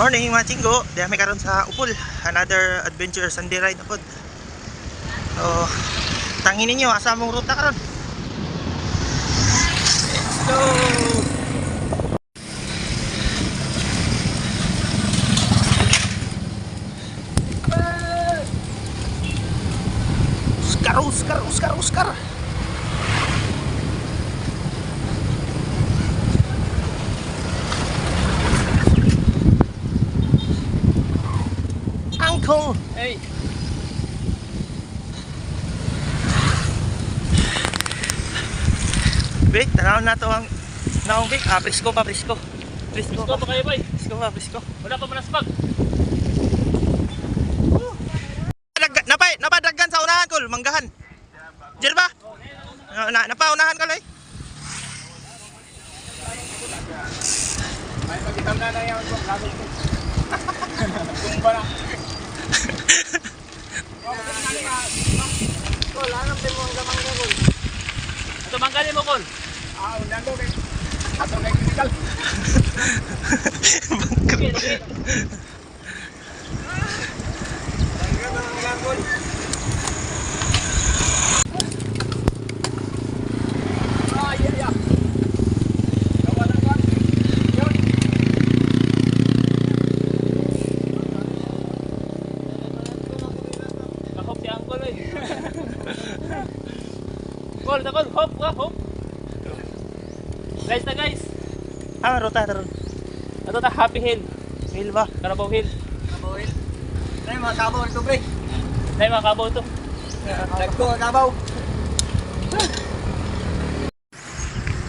Morning mga chinggo, di kami karon sa Upol. Another adventure Sunday ride na pod. So, tangin ninyo asa mong ruta karon. Let's go. Uskar. Uncle. Hey. Bek, tanaw na to ang naong bek. Presko pa. Presko pa kayo, boy. Presko. Wala pa manaspag. Napadaggan sa unahan kol, manggahan. Diyan ba? Napaunahan ka loy. May pagitam na na yan. Tumba na. Kol, anong din mo ang gamangga, Kol? Ito manggalin mo, Kol. Unang doon eh. Ato na critical. Okay. Kol, hop. Guys na guys. Ruta taron. Ito na Happy Hill. Hill ba? Carabao Hill. Nay mga kabaw ito, pre. Nay mga kabaw ito. Nagko kabaw.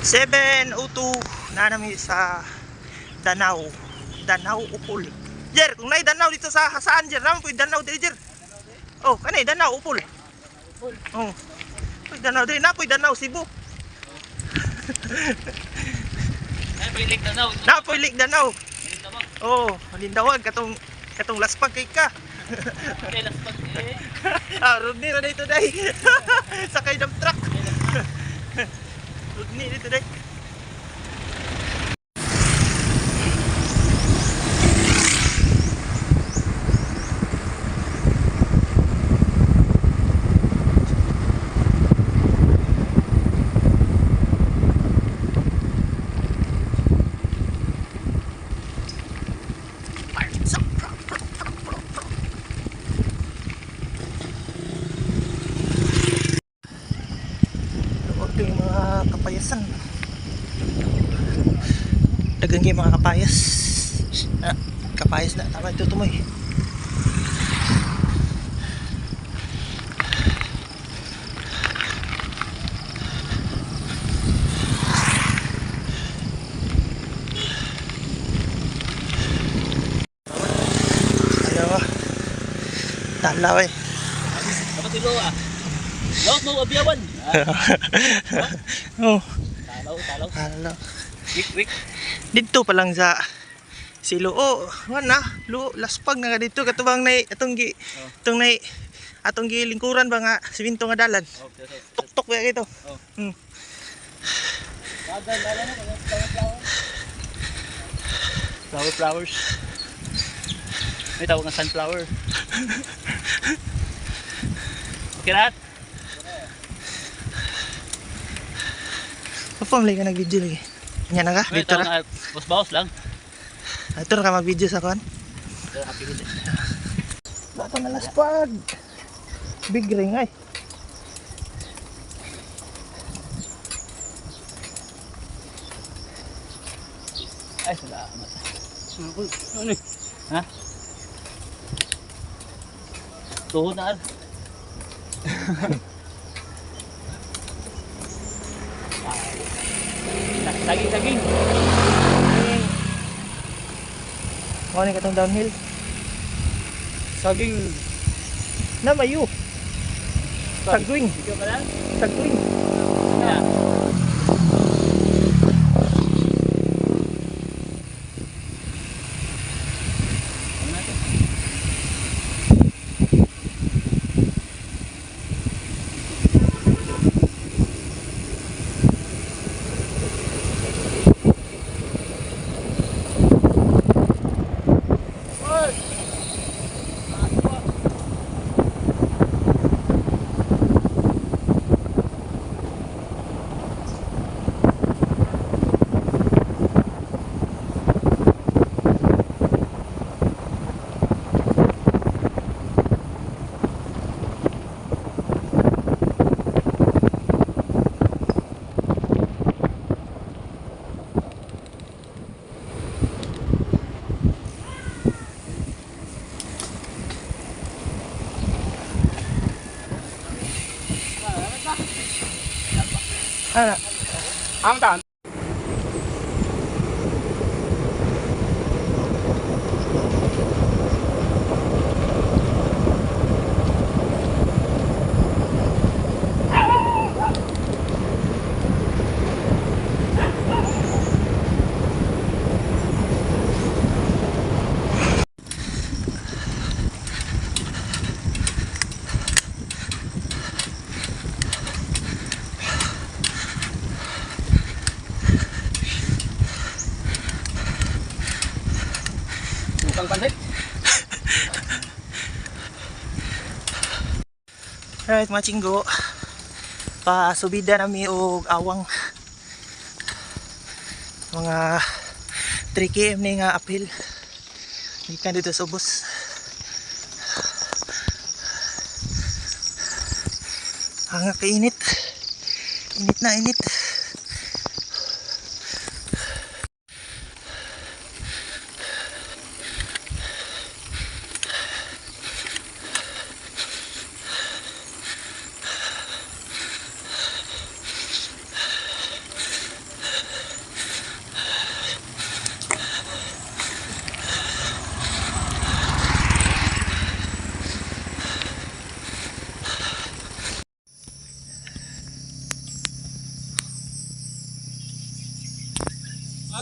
7:02 na namin sa Danau Upol. Jer, kung nay Danau dito sa saan jer, naman pwede Danau dito jer. Oh, kanay Danau Upol. Oh. Pwede Danau dito, na pwede Danau Cebu. Napoy Lake Danau. Oh, malindawan katong laspag kay ka. Okay, laspag eh. Rodney ra dito day. Sakay ng truck. Rodney dito day. Yung mga kapayasan, dagang yung mga kapayas na tama ito tumoy. Ayaw talaw eh. Dapat ilo Laut mo abiyawan. Oh. Talaw. Wik. Dito pa lang sa silo. Oh, wala laspag na dito katubang nay atong lingkuran ba nga siminto nga dalan. Tuktok ba ito? Flowers. May tawag ng sunflower. Okay lahat? Pamlay ka nag-video lagi. Nya na ka? Dito na. Bawas lang. Ito na ka mag-video sa kuan. Happy Hill. Bato na laspag. Big ring ay. Ay, salamat. Ano? Ha? Tuhod na. Saging. Ano ni katong downhill? Saging. Na mayu. Sagwing. Ikaw ka lang? Sagwing. Yeah. Ano? Ang tan. Bukang pansit. Alright mga chinggo, pasubida nami og awang mga 3 km ni nga uphill gikan dito sa ubos. Ang kainit, init na init.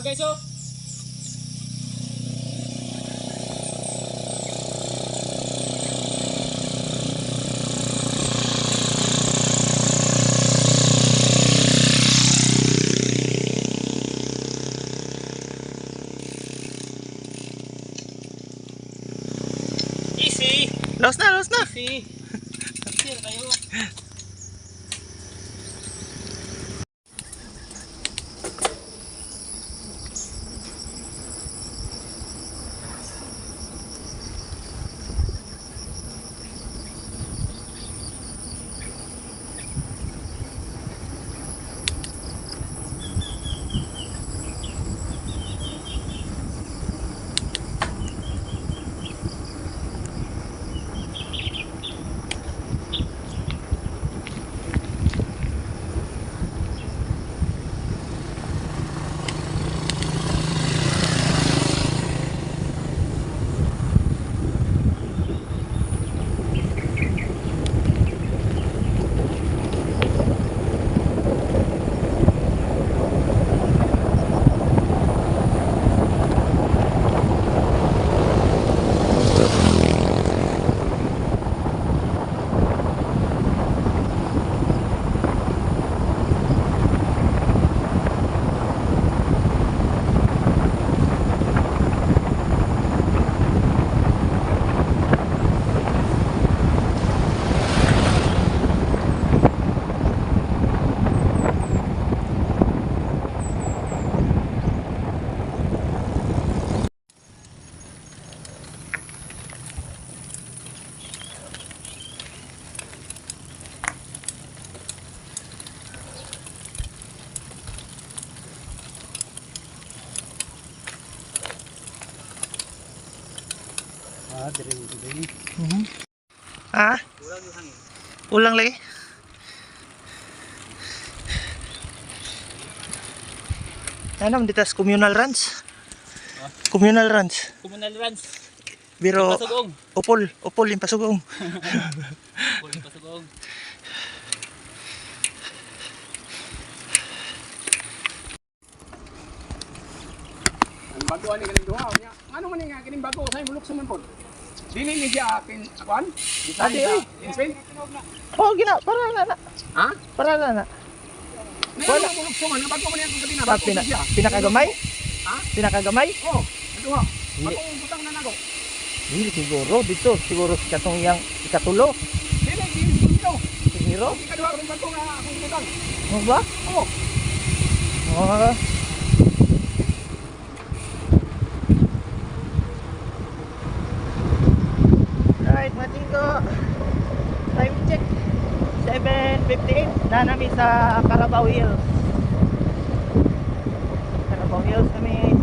Okay, so. Easy. Los na, los na. Easy. Easy kayo. Ha? Ulang lagi. Ano dito sa communal runs? Communal runs. Communal runs. Biro Pasugong. upol yung pasugong. Kuling pasugong. Ang bago ani ganing duha nya. Ano man nga kining bago say mulok sa man pod. Dili ni siya akin akuan. Adi, eh. Inspin. Oh, gina, para na. Ha? Para na. Wala mulok sa man bago man yang kadina. Pa, pinakagamay? Ha? Pinakagamay? Oh, duha. Bago butang na nago. Hindi siguro dito, siguro katong yang ikatulo. Dili dito. Siguro? Ikaduha ron bago nga akong butang. Ano ba? Oh. Oh. Alright, matingko. Time check. 7:58 na nami sa Carabao Hills. Carabao Hills kami.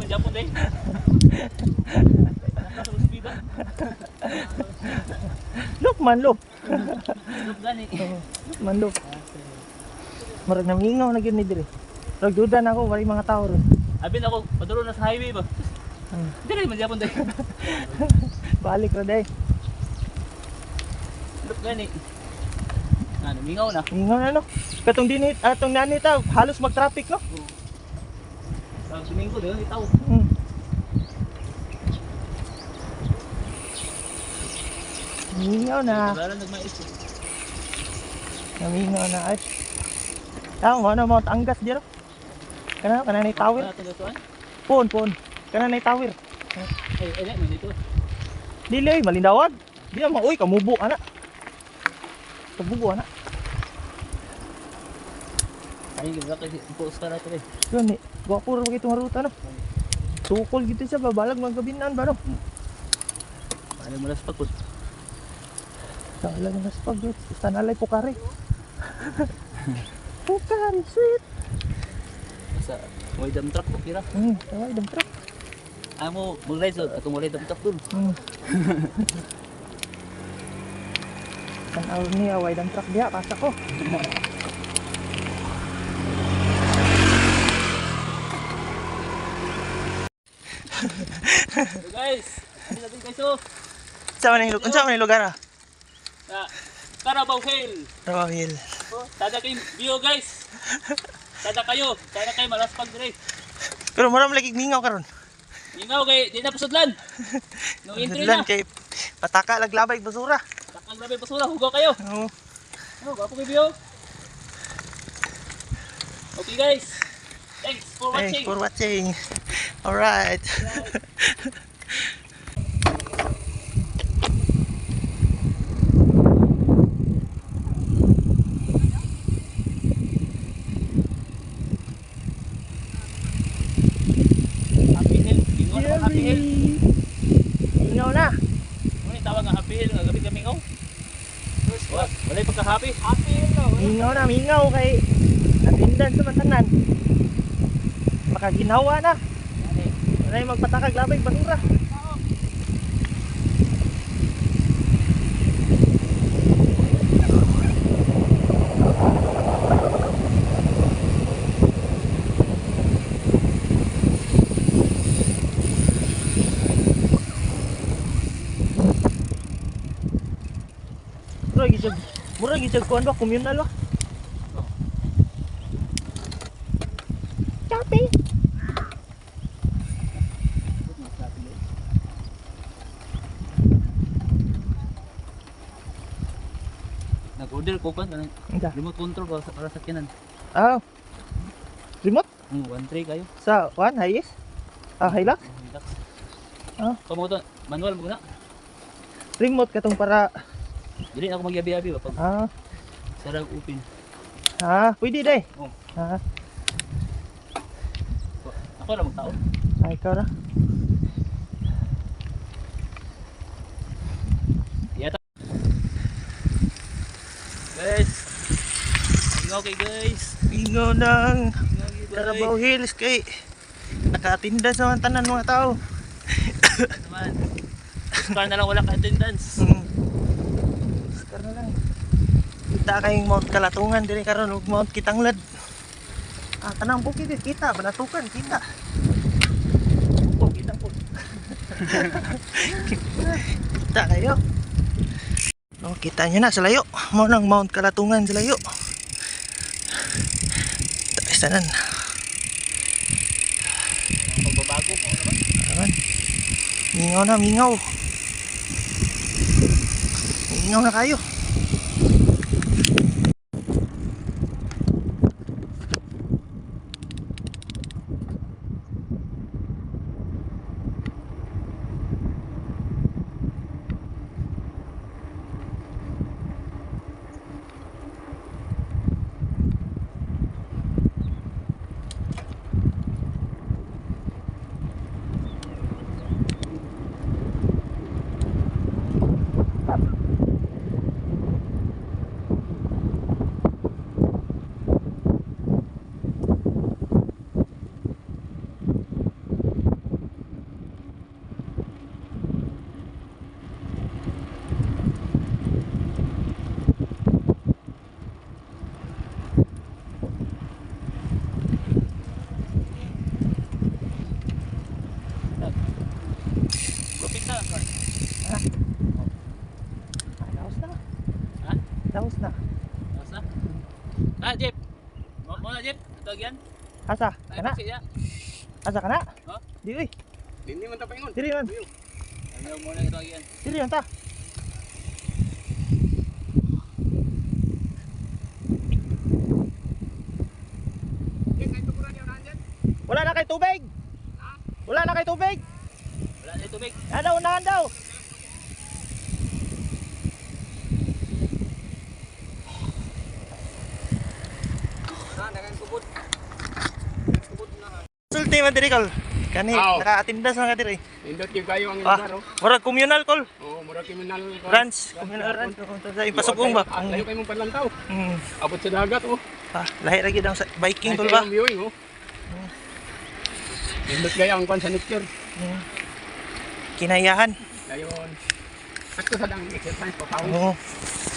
mo Japon day. Nakasang speed. Look man, look. Look gani. Man, look. Marag namingaw na gini dire. Nagduda na ako, wala mga tao ron. Abin ako, paduro na sa highway ba? Dire man Japon day. Balik ra day. Look gani. Ano, mingaw na. Mingaw na no. Katong dinit, atong nanita, halos mag-traffic no. Sa Domingo doon itaw. Mingaw na. Wala nagmais. Namingaw na ay. Tama mo na Mount Angas dito. Kana na tower. Pon. Kana na tower. Ay, man dito. Dili malindawag. Di mo uy kamubo ana. Kamubo ana. Ay, gila kasi post ka na ito eh. Yun ni, gwapo rin itong haruta no. Tukol gitu siya babalag magabinan ba no. Ano mo lang sa pagkot? Kala nga sa pagkot. Basta nalay pukari. Pukari, sweet. Sa may dump truck, okay ra. Tawag dump truck. Ayaw mo mag-ride sa atong walay dump truck dun. Tanaw ni away dump truck diha, kasa ko. So guys, ano natin kayo? Unsa man yung lugar ah? Na Carabao Hill. Carabao Hill. Oh, tada kayo view guys. Tada kayo malaspag dire. Pero maram lagi mingaw karon. Mingaw kay di na pusudlan. No entry na. Kay pataka laglabay basura. Takang grabe basura, hugaw kayo. Oo. Oh, gapo kayo view. Okay guys. Thanks for watching. Thanks for watching. Alright. Happy Hill. Mingaw na Happy Hill. Mingaw na. Ano tawag nga Happy Hill? Gabi ka mingaw? Wala yung pagka-happy. Happy Hill no. Mingaw kay atindan sa matanan. Makaginawa na. Wala yung magpatakag labay basura. Murag gisag kuan ba communal ba? Shopping. Nag-order ko kan Anda. remote control para sa kinan. Ah. Remote 1.3 kayo. sa kuan highest? Ah, Hilux? Relax. Ah. Kamu to manual mo na. Remote katong para Dili na ako magyabi-yabi ba pag ah, sarag open. pwede day. Oh. Ah, Ako ra magtao. ay ikaw na. Yata. Guys. Ingaw kay guys. Ingaw ng Ingaw kay Carabao Hills kay nakatinda sa mga tanan mga tao. naman. Car na lang wala ka attendance. Oscar na lang. Kita kayong Mount Kalatungan diri karon ug Mount Kitanglad. Tanang bukid kita, Balatukan kita. Oh, kita po. Kita kayo. Oh, kita nyo na sa layo. Mo nang Mount Kalatungan sa layo. Taas tanan. Pagbabago mo naman. Ayan. Mingaw na, mingaw. Mingaw na kayo. Tapos na. Asa? Ah, Jeep. Mo na Jeep. Ito yan. Asa? Ay, Kana? kasi ya. Asa kana? Oh? Di uy. Hindi man ta paingon. Diri man. Ayaw mo na ito yan. Diri man ta. Wala na kay tubig. Wala na kay tubig. Wala na tubig. Ano unahan daw? Sulti man diri kol. Kani Aw. nakaatindas man ka diri. Indot yung kayo ang Ah, lugar, oh. murag communal kol. Oo, mura kriminal. Ranch, communal ranch. Sa ipasugong ba? Layo kayo mong panlantaw. Mm. Abot sa dagat, oh. Ah, lahi ra gid ang sa- biking kol Ay, ba? sa iyong viewing, oh. Indot kayo ang kwan sa nature. Mm. Kinayahan. Dayon. Sakto sa dang exercise pa pawis. Oo.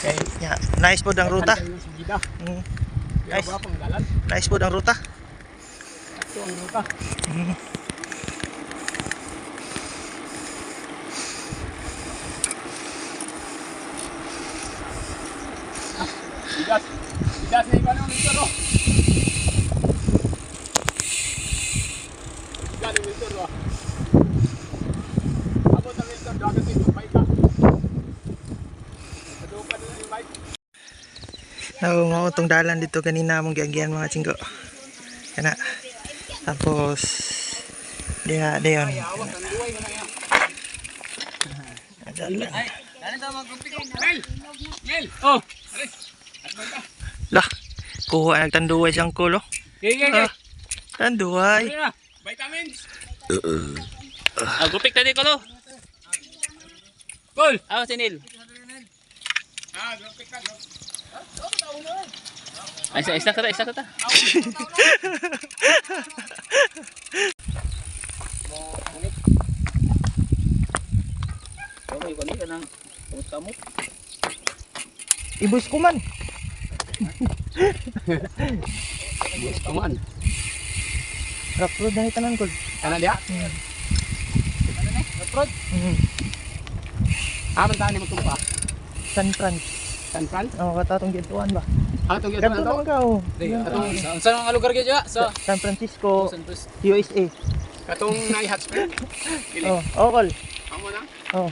Kay Ya, nice po ang ruta. Kantay ng sugida. Mm. Kaya Nice. ba pang dalan? Nice po ang ruta. Sakto ang ruta. Mm. Bigas. Bigas na iba ng Victor, oh. Bigas ng Victor, oh. Abot ang Victor, dagat yung bike, ah. Padupa na yung bike. Mao tong dalan dito kanina mong gianggihan mga chinggo. Kana. Tapos dia dayon. Awas ang luway mo na yan. Dalan. Ay, dali tayo mag-gupit ko. Mel! Mel! Oh! Aray! At mo ka? Lah, kuha nagtanduay siyang kulo. Okay. Ah, tanduay. na. Vitamins! Ah, gupit tadi ko, lo. Cool! Awas si Neil. Ah, gupit ka, gupit. Ay, isa ka ta. Okay, kani ka nang kamot. Ibus ko man. Come on. Rock road na tanan kol. Kana dia? Road. Mm. Ah, man ni mo tumpa. San Fran. San Fran? Oh, katatong gituan ba? Ah, tong gyud Kadto man to. naman ka oh. Atong saan ang lugar gyud sa San Francisco, San Francisco. USA. Katong nai hot spring. Dili. Oh, oh kol. Amo na. Oh.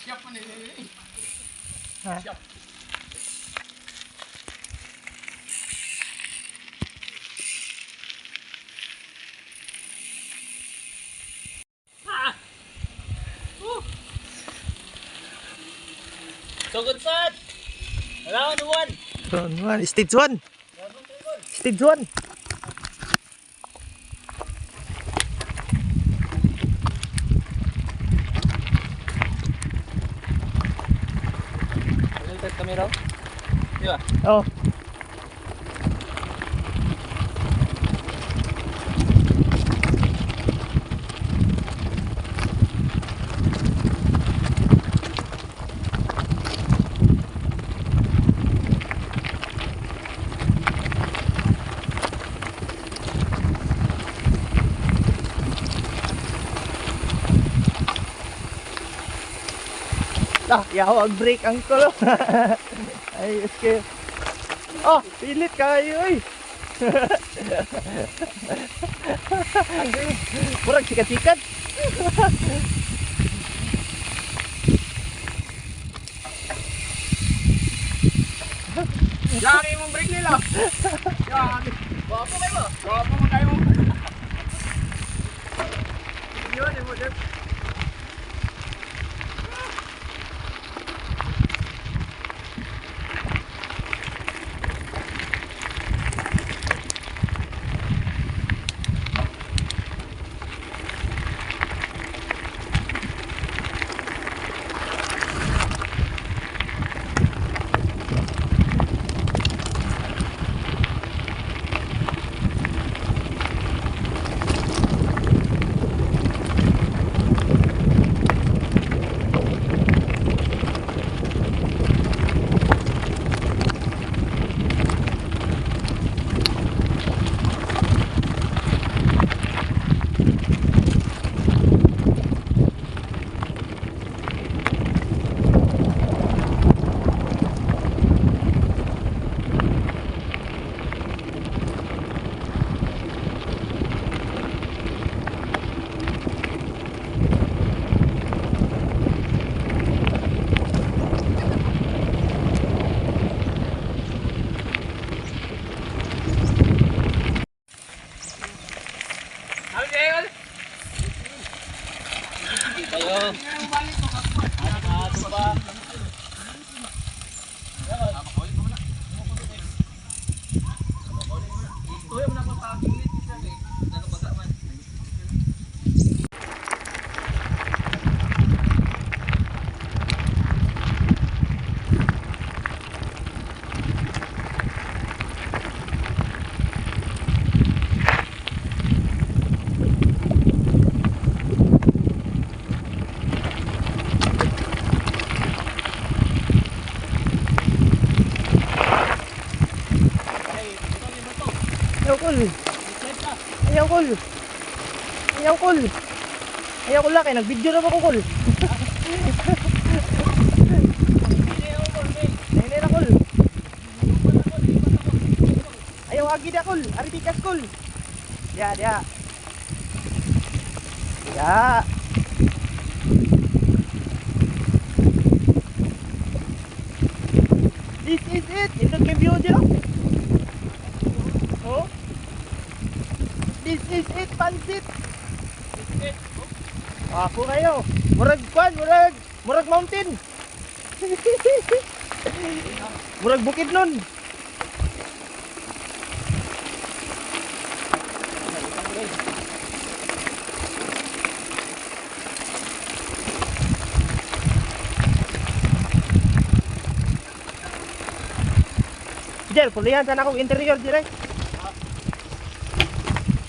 Ha? Sugod sad. Round 1. Round 1, stage 1. Stage 1. Test kami raw. Di ba? Oh. Yaw, break ang kulo. Ay, okay. Oh, pilit kayo, oy. Murag sikat-sikat. Yari mong break nila. Yari. Wapo kayo. Wapo mo kayo. Yun, mo dito. Ayaw kol. Ayaw kol. Ayaw kol laki. Nag-video na ba ko kol? Nainay na kol. Ayaw agi na kol. Ari tikas kol. Ya, ya. Ya. This is it. Ito yung view dyan. Oh. This is it, pansit. Ako kayo. Murag kwan, murag mountain. Murag bukid nun. Jer, pulihan sana akong interior dire.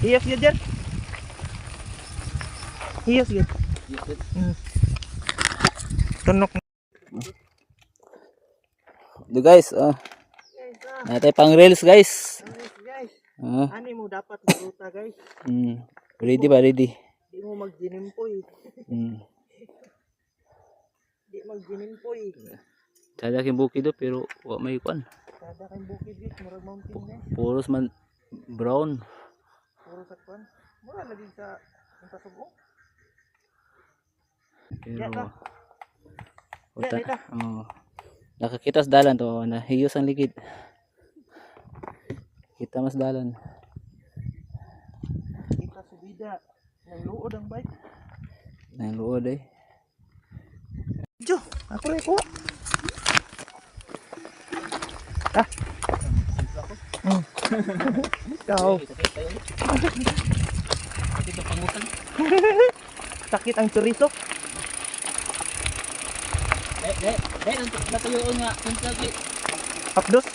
Hiyos yun, Jer. Hiyos yun. Tunok. Do guys, natay pang reels guys. Guys, Ah, ani mo dapat maruta guys. ready ba ready? Di mo magginimpoy. Di magginimpoy. Sada king bukid do pero wa may kwan. Kada kay bukid guys, murag mountain guys. Puros man brown. Puro sa kwan. Mura lagi sa ang tasubong. Pero Puta. Dito. Oh. Nakakita sa dalan to, nahiyos ang ligid. Kita mas dalan. Kita subida. Nang luod ang bike. Nang luod eh. Jo, ako rin kuha. Ah. Ikaw. Sakit ang pangutan. Sakit ang chorizo. Natuloy nga. Kuntlagi. Hapdos.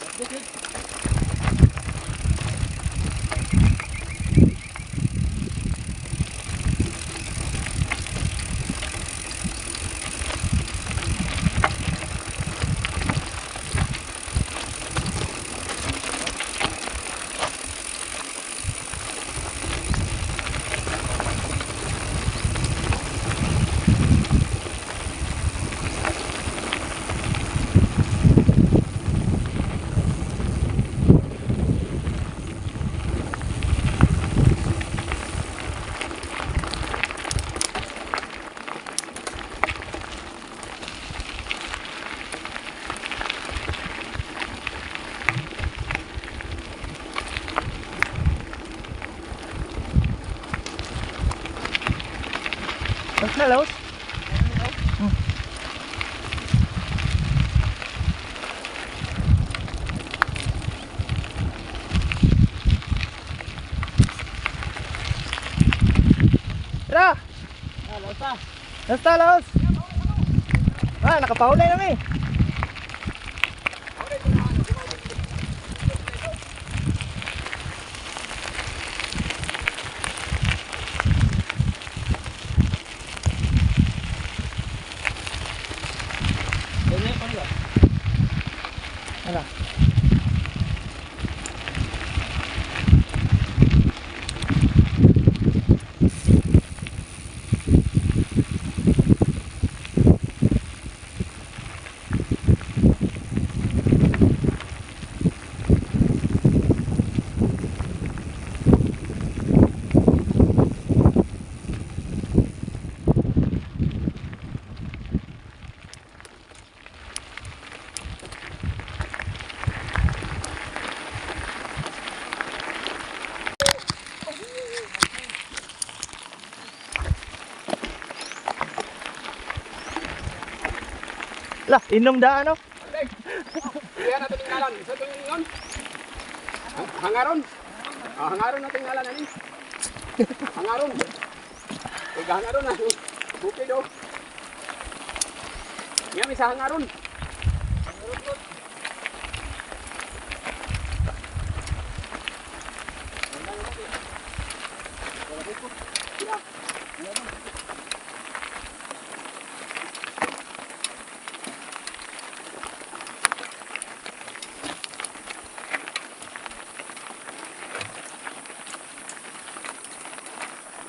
Mas na laos. Tara! Basta laos! Ah, nakapahulay na eh. Ala. Lah, inom da ano? Kaya natin tingnalan. Sa ito yun. Hangaron. Hangaron natin tingnalan ani. Hangaron. Hangaron na. Bukid do. Yan isa hangaron.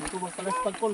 Ito mas talas pagpol.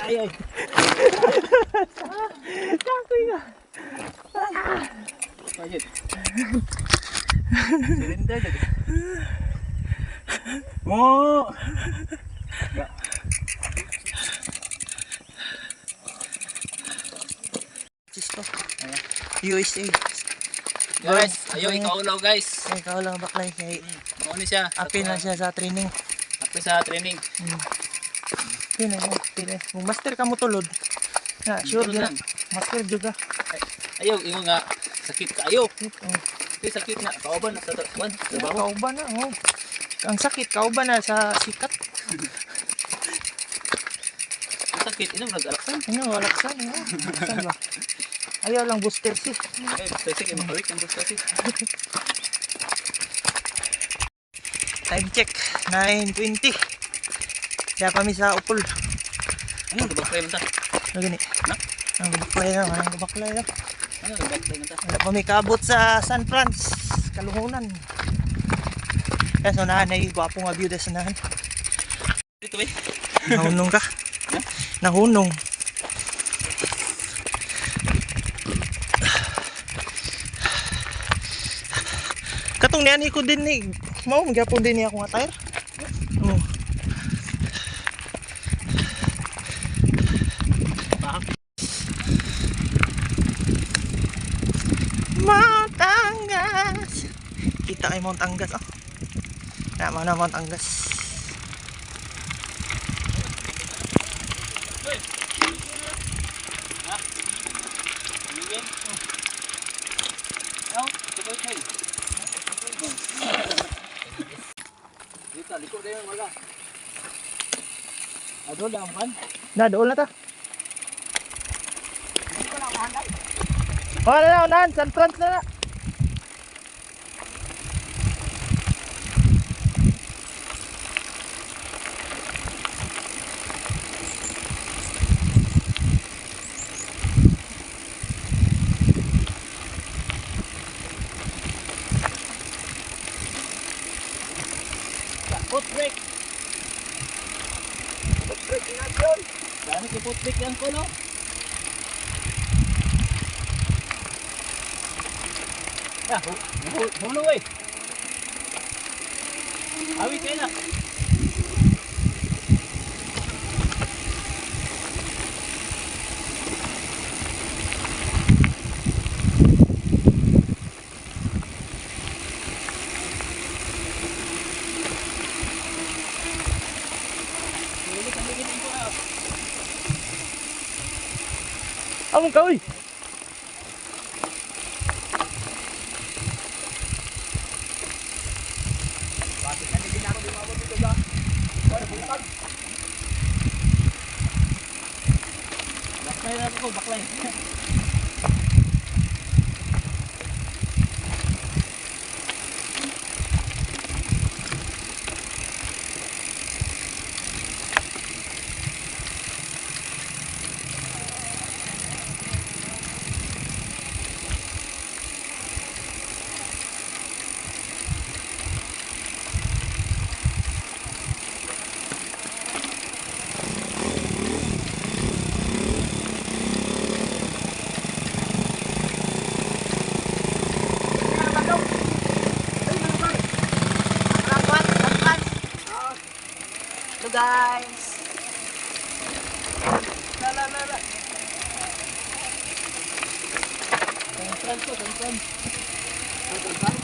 Ay ay. Kakoy ka. Pagit. Silinder dito. Mo. Jisto. USA. Guys, ayaw ikaulaw guys. Ay, ikaw lang baklay kay Ano ni siya? apil na siya sa training. Api sa training. Pina mo, pina. Kung master ka mo tulod. Na, sure Tulod gina. lang. Master juga. Ayaw, imo nga sakit ka ayaw. Oh. Sakit na. Kauban na sa trabaho. Trabaho. Kauban na, oh. Ang sakit, kauban na sa sikat. Sakit Sakit, ino, nag-alaksan. Ano, walaksan. Walaksan ba? Ayaw lang booster sis. Sige, makawik ang gusto sis. Time check. 9:20. Kaya kami sa upol. Ano, nabaklay man ta? Ano gani? Na? Ang baklay lang. Ang baklay lang. Ano, nabaklay man ta? Wala pa may kabot sa San Franz. Kalungunan. Kaya so nahan ay gwapong nga view sa nahan. Dito ba? Nahunong ka? Nahunong. Katong niyan ko din ni mao magyapon din niya akong attire. Oh. Mount Angas. Kita kay Mount Angas oh. Tama na Mount Angas. Dito, likod na yung wala. Adol lang kan? Na doon na ta. Oh, na unahan, San Franz na na. Foot brake. Foot brake in action. Dami ko foot brake yan ko no. Ya, hulo eh. Awit kayo na. Among ka uy. Baklay na ako, baklay. Guys. La. Tentran.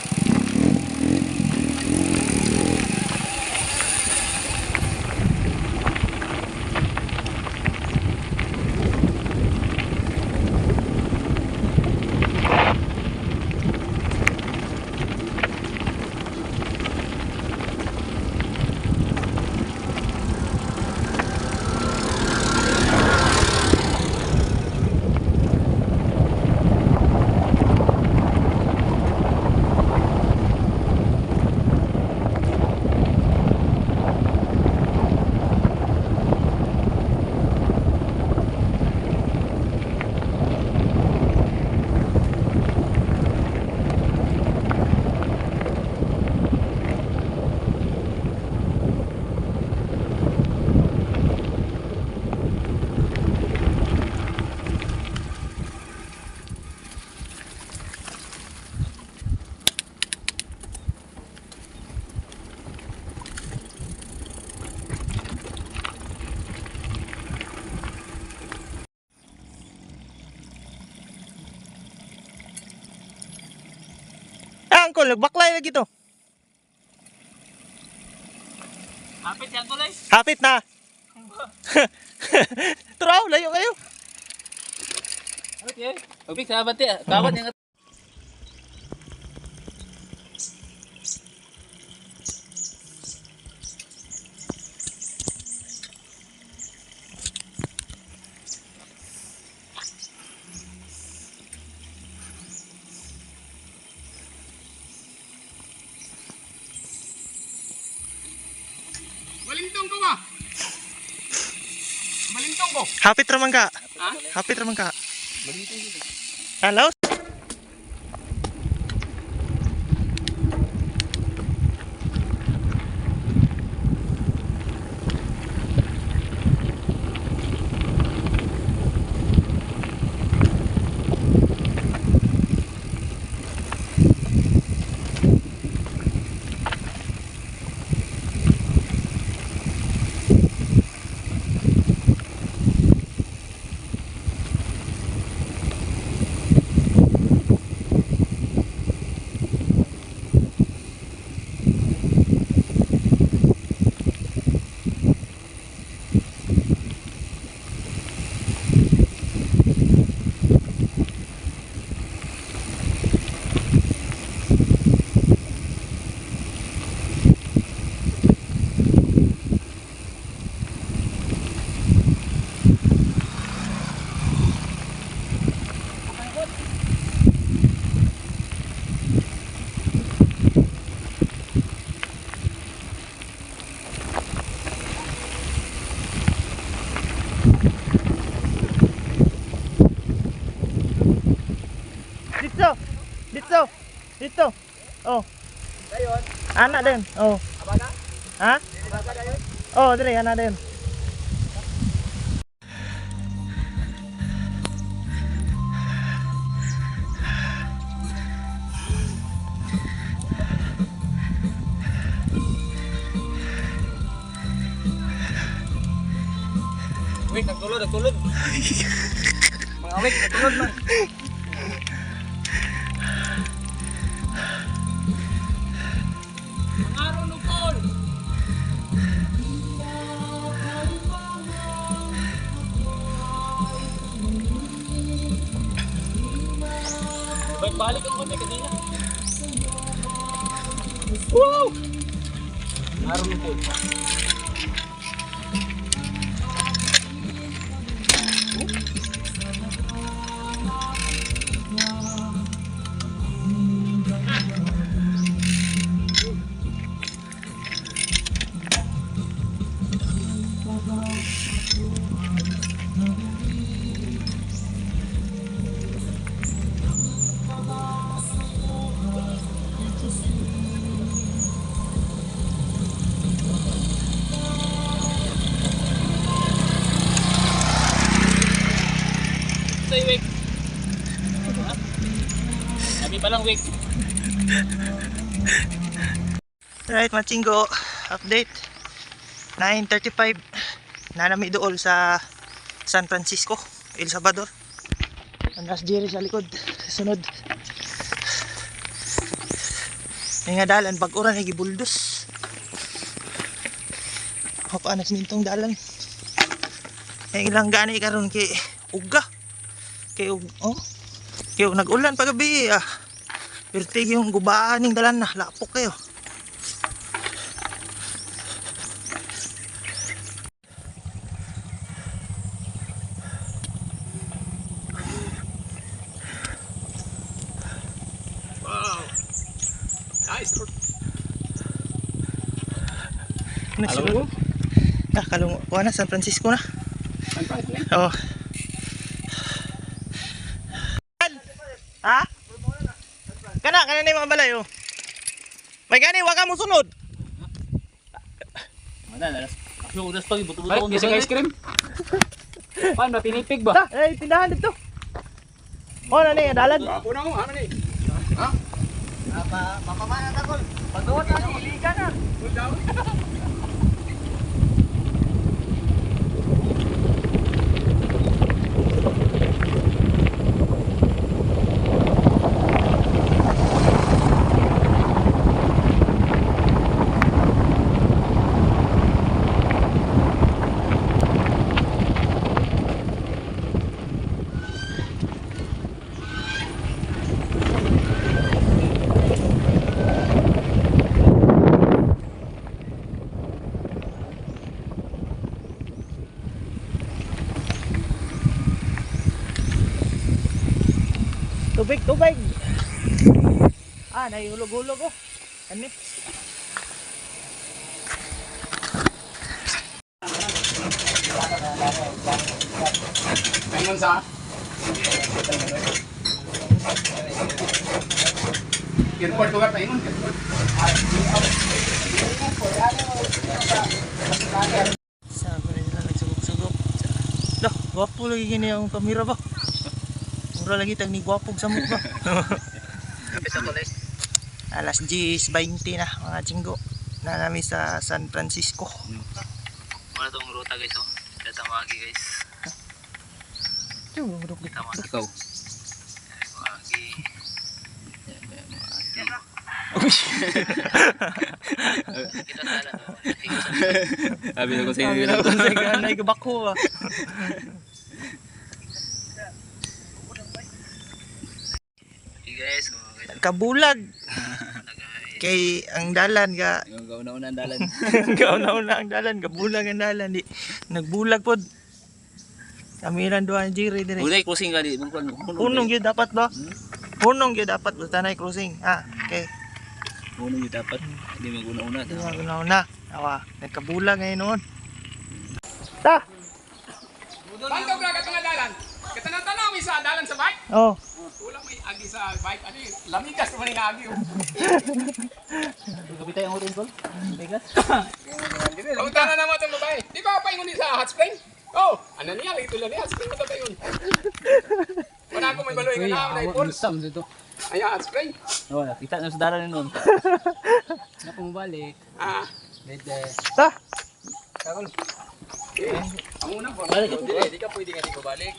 Angkol, baklay lagi to. Hapit yan kulay. Hapit na. Turaw, layo kayo. Okay. Pagpik sa abante. Kawat yung Balintong ko ba? Balintong ko. Hapit raman ka. Ha? Hapit raman ka. Balintong ko. Hello? Dito. Dito. Dito. Oh. Dayon. Anak din. Oh. Abana? Ha? Abana dayon? Oh, dire anak din. Wait, nagtulod, nagtulod. Mga wait, nagtulod man. Mga runukol. Balik ang konti kanina. Woo! Mga runukol. Say wake. Sabi pa lang wake. Right, Machingo. Update. 9:35. Nanami dool sa San Francisco, El Salvador. Anas Jerry sa likod. Sunod. May nga dalan. Pag-ura na gibuldos. Hapaan na simintong dalan. May ilang gani karon kay uga. Kay oh. Kay nag-ulan pagabi ah. Pertig yung gubaan ning dalan na. Lapok kayo. Wow. Nice. Nagsulod. Ah, kalungo. Kuha na, San Francisco na. San Francisco. Oo. Ha? Kana na yung mga balay, oh. May gani, wag ka mo sunod. Mana, ako udas pag buto-buto Balik, ko gising ice cream. Paano, pinipig ba? Ta, ay, tindahan dito. Oh, na ni, dalan. Ako na mo, ano ni? Ha? Papamana ka, Kol. Pagduwat na, iliga na. Hold down. Tubig, tubig. Ah, nahihulog-hulog, oh. Ano? paingon sa. Airport ko ka paingon. Sabi na nila nagsugok-sugok. Dah, gwapo lagi gini ang kamera ba? Mura lagi tag ni gwapog samot ba? Alas 10:20 na mga chinggo. Na namin sa San Francisco. Ano tong ruta guys, oh. Kita magi guys. Tama ikaw. Magi. Kita sala to. Sabi ko sa inyo. Sabi ko sa inyo, anay kabako ba? Hey guys, Kabulag. Kay ang dalan ka gauna-una ang dalan. gauna-una ang dalan, kabulag ang dalan di. Nagbulag pod. Kami ran duha ang jiri dire. Ulay crossing gali, Punong gyud dapat ba? Punong gyud dapat basta na crossing. Ah, okay. Puno yung dapat. Hindi maguna-una. Di na. Awa, nagkabulag ngayon noon. Ta. Bangka bra ka nga dalan. Kita na tanaw sa dalan sa bike. Oh. Wala may agi sa bike ani. Lamigas man nga agi. Kapitay ang urin ko. Bigas. Punta na naman itong babae. Di ba paingon ni sa hot spring? Oh, ano niya? Ito lang niya. Hot spring mo ito paingon. Wala ko may baloy nga na. Ay, Sam dito. ay, hot spring. Oh, kita na sa dalan nun. Na pumabalik. Ah, Dede. Ta. ang unang po. Balik. Di ka pwede nga di ko balik.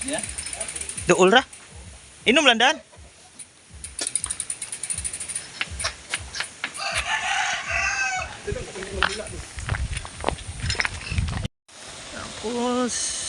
Ya. Dool ra. Inom lang dan. Tapos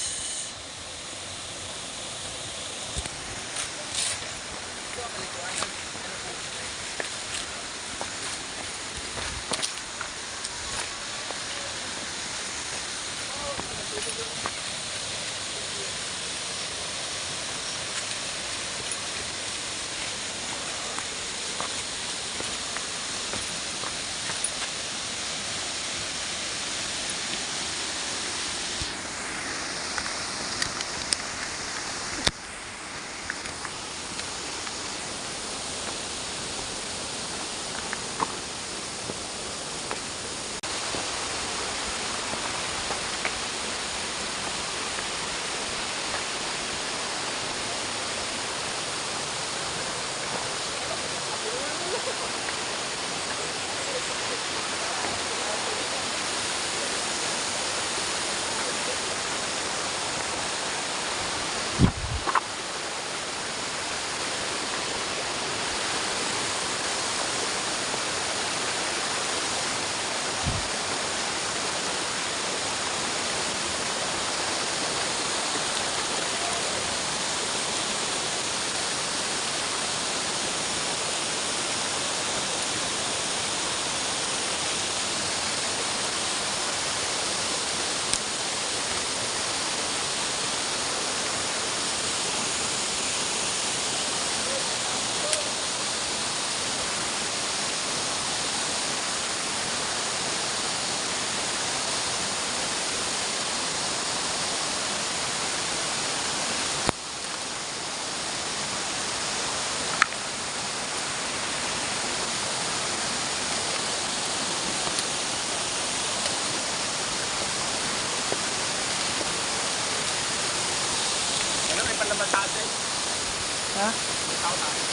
Ha?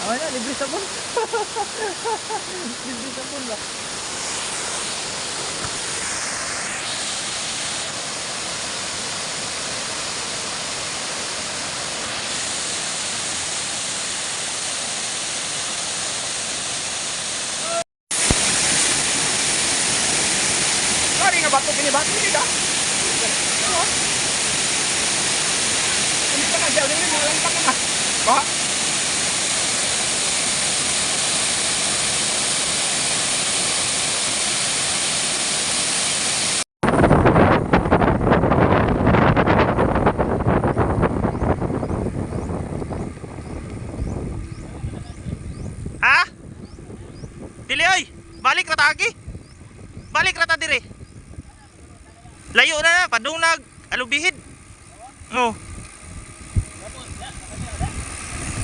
Oh, na, libre sabon. Libre sabon ba? Sorry nga bato kinibato kita. Hindi ka na siya, hindi mo lang ka na. Ba? Ha? Dili oy, balik ra ta agi. Balik ra ta dire. Layo na na, padung nag alubihid. Oh.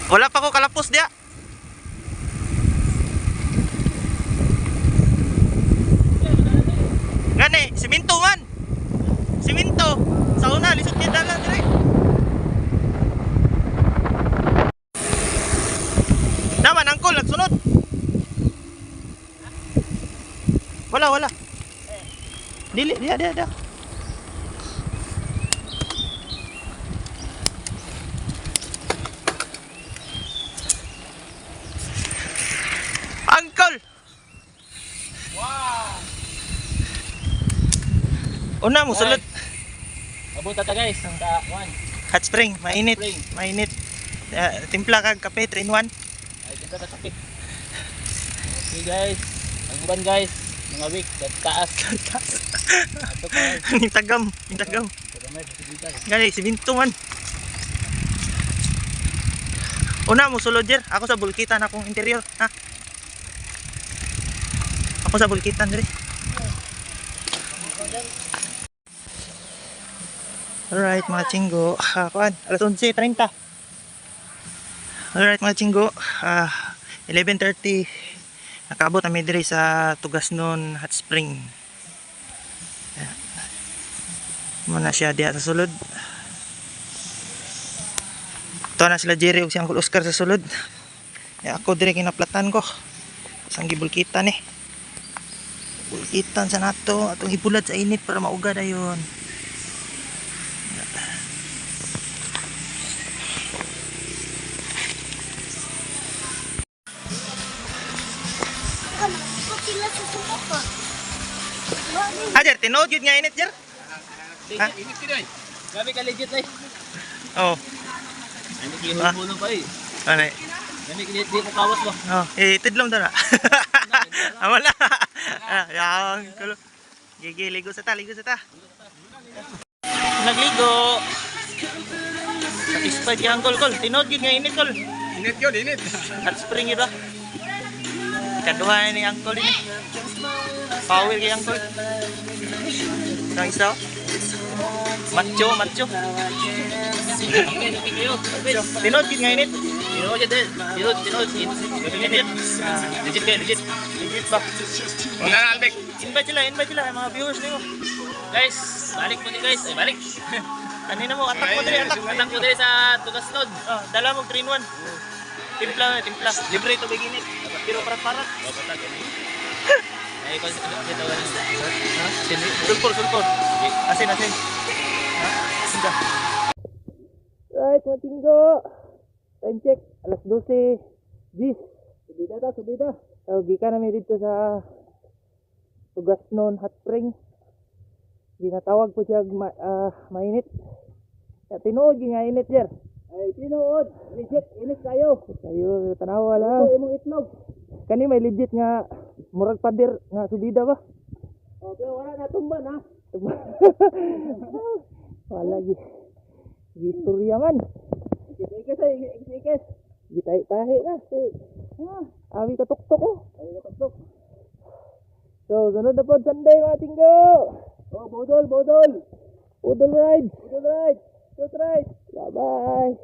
Wala pa ko kalapos dia. Gani, siminto man. Siminto. Sa una lisod kita lang dire. Naman angkol nagsunod. Wala. Dili, dia. Angkol. Wow! Una mo sulod. Abot ta guys, sa one. Hot spring, mainit. Spring. Mainit. Timpla kag kape 3 in 1. Ay, ito ka sakit. Okay guys, ang uban guys, mga week, sa taas. Ato pa. Ning tagam. Pagkamay, pasigita. Gani, siminto man. Una mo sulod jer, ako sa bulkitan akong interior, ha. Ako sa bulkitan dire. Alright mga chinggo, kuan, alas 11:30. Alright mga chinggo, 11:30. Nakaabot kami dire sa Tugasnon Hot Spring. Muna siya diya sa sulod. Ito na sila Jerry ug si Uncle Oscar sa sulod. Ako dire kinaplatan ko. Sang gibulkitan eh. Bulkitan sa nato atong ibulad sa init para maugad ayon. Hajar, tinood yun nga init, Jer. Ha? Init ka doy. Grabe ka legit eh. Oo. Ano kinulong pa eh. Ano eh? Grabe ka di mo kawas ba? Oh, tidlom daw na. Wala. Yang kulo. Gigi, ligo sa ta. Nagligo. Satisfied ka ang kol. Tinood yun nga init, kol. Init yun, init. Hot spring yun ba? Kaduhan ni Uncle ini. Power kay Uncle. Nang isa. Macho. Tinod kit nga init. Tinod siya din. Tinod. Legit. Legit ba? Wala na, Albek. Invite sila mga viewers niyo. Guys, balik mo din guys. Ay, balik. Kanina mo atak mo diri atak. Anak ko din sa Tugasnod. Oh, dala mo 3 in 1. Timpla. Libre to biginit. Pero parat. Ay, kasi ito wala. Ha? Sulpur. Asin. Ha? Sinda. Right, matinggo. Time check. Alas 12. Gis. Subida. Gikan namin dito sa Tugasnon Hot Spring. Ginatawag po siya mainit. Tinuod nga init, Jer. Ay, tinuod. Legit, init kayo. Tanawa lang. Ito imong itlog. Kani may legit nga murag pader nga subida ba? O, pero wala na tumba na. Wala gi. Istorya man. Ikis. Gitay-tahi na. Awi katuktok ko. So, sunod na po Sunday mga tinggo. Oh, bodol. Bodol ride. Bye-bye.